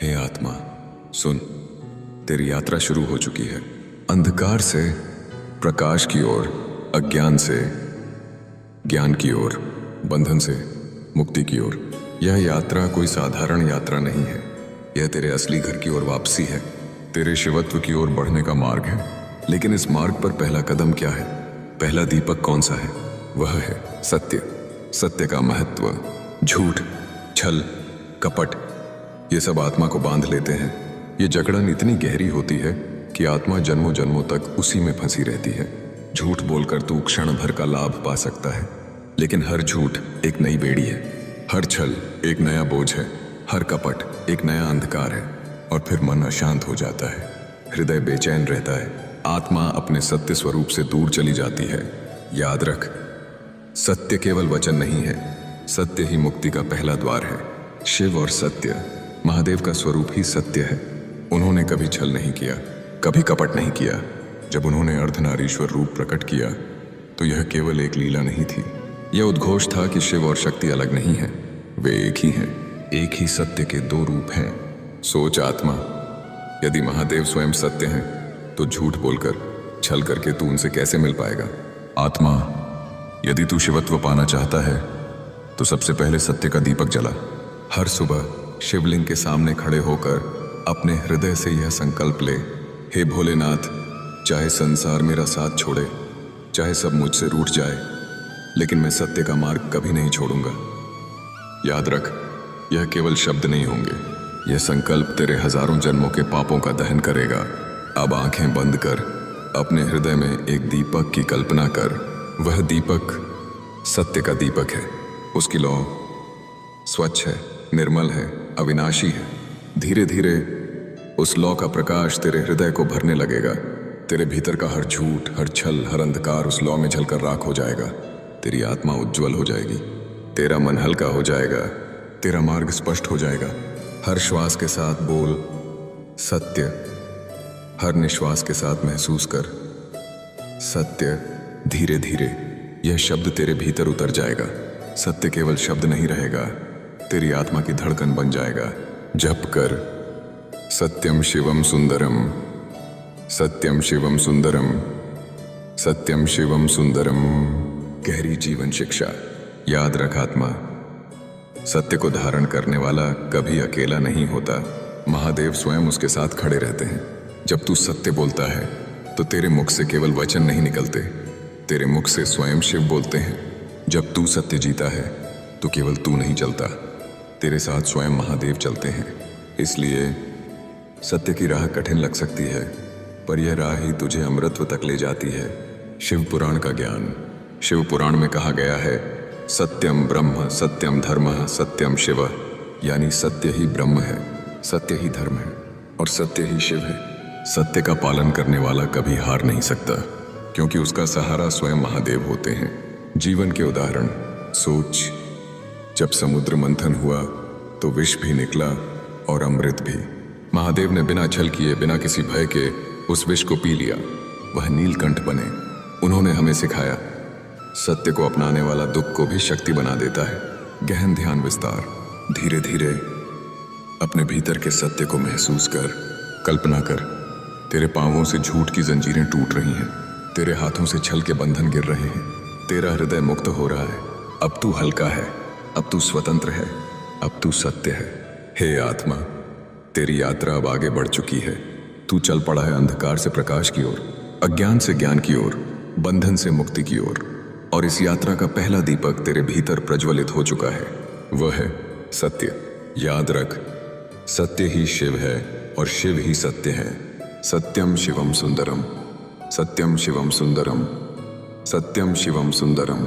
हे आत्मा, सुन, तेरी यात्रा शुरू हो चुकी है। अंधकार से प्रकाश की ओर, अज्ञान से ज्ञान की ओर, बंधन से मुक्ति की ओर। यह यात्रा कोई साधारण यात्रा नहीं है। यह तेरे असली घर की ओर वापसी है, तेरे शिवत्व की ओर बढ़ने का मार्ग है। लेकिन इस मार्ग पर पहला कदम क्या है? पहला दीपक कौन सा है? वह है सत्य। सत्य का महत्व। झूठ, छल, कपट, ये सब आत्मा को बांध लेते हैं। ये जकड़न इतनी गहरी होती है कि आत्मा जन्मों जन्मों तक उसी में फंसी रहती है। झूठ बोलकर तू क्षण भर का लाभ पा सकता है, लेकिन हर झूठ एक नई बेड़ी है, हर छल एक नया बोझ है, हर कपट एक नया अंधकार है। और फिर मन अशांत हो जाता है, हृदय बेचैन रहता है, आत्मा अपने सत्य स्वरूप से दूर चली जाती है। याद रख, सत्य केवल वचन नहीं है, सत्य ही मुक्ति का पहला द्वार है। शिव और सत्य, महादेव का स्वरूप ही सत्य है। उन्होंने कभी छल नहीं किया, कभी कपट नहीं किया। जब उन्होंने अर्धनारीश्वर रूप प्रकट किया तो यह केवल एक लीला नहीं थी, यह उद्घोष था कि शिव और शक्ति अलग नहीं है, वे एक ही हैं। एक ही सत्य के दो रूप हैं। सोच आत्मा, यदि महादेव स्वयं सत्य हैं तो झूठ बोलकर, छल करके तू उनसे कैसे मिल पाएगा? आत्मा, यदि तू शिवत्व पाना चाहता है तो सबसे पहले सत्य का दीपक जला। हर सुबह शिवलिंग के सामने खड़े होकर अपने हृदय से यह संकल्प ले, हे भोलेनाथ, चाहे संसार मेरा साथ छोड़े, चाहे सब मुझसे रूठ जाए, लेकिन मैं सत्य का मार्ग कभी नहीं छोड़ूंगा। याद रख, यह केवल शब्द नहीं होंगे, यह संकल्प तेरे हजारों जन्मों के पापों का दहन करेगा। अब आंखें बंद कर, अपने हृदय में एक दीपक की कल्पना कर। वह दीपक सत्य का दीपक है। उसकी लौ स्वच्छ है, निर्मल है, अविनाशी है। धीरे धीरे उस लौ का प्रकाश तेरे हृदय को भरने लगेगा। तेरे भीतर का हर झूठ, हर छल, हर अंधकार उस लौ में जलकर राख हो जाएगा। तेरी आत्मा उज्जवल हो जाएगी, तेरा मन हल्का हो जाएगा, तेरा मार्ग स्पष्ट हो जाएगा। हर श्वास के साथ बोल सत्य, हर निश्वास के साथ महसूस कर सत्य। धीरे धीरे यह शब्द तेरे भीतर उतर जाएगा। सत्य केवल शब्द नहीं रहेगा, तेरी आत्मा की धड़कन बन जाएगा। जप कर सत्यम शिवम सुंदरम, सत्यम शिवम सुंदरम, सत्यम शिवम सुंदरम। गहरी जीवन शिक्षा। याद रख आत्मा, सत्य को धारण करने वाला कभी अकेला नहीं होता। महादेव स्वयं उसके साथ खड़े रहते हैं। जब तू सत्य बोलता है तो तेरे मुख से केवल वचन नहीं निकलते, तेरे मुख से स्वयं शिव बोलते हैं। जब तू सत्य जीता है तो केवल तू नहीं चलता, तेरे साथ स्वयं महादेव चलते हैं। इसलिए सत्य की राह कठिन लग सकती है, पर यह राह ही तुझे अमृतत्व तक ले जाती है। शिव पुराण का ज्ञान। शिव पुराण में कहा गया है, सत्यम ब्रह्म, सत्यम धर्म, सत्यम शिव, यानी सत्य ही ब्रह्म है, सत्य ही धर्म है और सत्य ही शिव है। सत्य का पालन करने वाला कभी हार नहीं सकता, क्योंकि उसका सहारा स्वयं महादेव होते हैं। जीवन के उदाहरण सोच, जब समुद्र मंथन हुआ तो विष भी निकला और अमृत भी। महादेव ने बिना छल किए, बिना किसी भय के उस विष को पी लिया, वह नीलकंठ बने। उन्होंने हमें सिखाया, सत्य को अपनाने वाला दुख को भी शक्ति बना देता है। गहन ध्यान विस्तार। धीरे धीरे अपने भीतर के सत्य को महसूस कर। कल्पना कर, तेरे पांवों से झूठ की जंजीरें टूट रही हैं, तेरे हाथों से छल के बंधन गिर रहे हैं, तेरा हृदय मुक्त हो रहा है। अब तू हल्का है, अब तू स्वतंत्र है, अब तू सत्य है। हे आत्मा, तेरी यात्रा अब आगे बढ़ चुकी है। तू चल पड़ा है अंधकार से प्रकाश की ओर, अज्ञान से ज्ञान की ओर, बंधन से मुक्ति की ओर। और इस यात्रा का पहला दीपक तेरे भीतर प्रज्वलित हो चुका है, वह है सत्य। याद रख, सत्य ही शिव है और शिव ही सत्य है। सत्यम शिवम सुंदरम, सत्यम शिवम सुंदरम, सत्यम शिवम सुंदरम।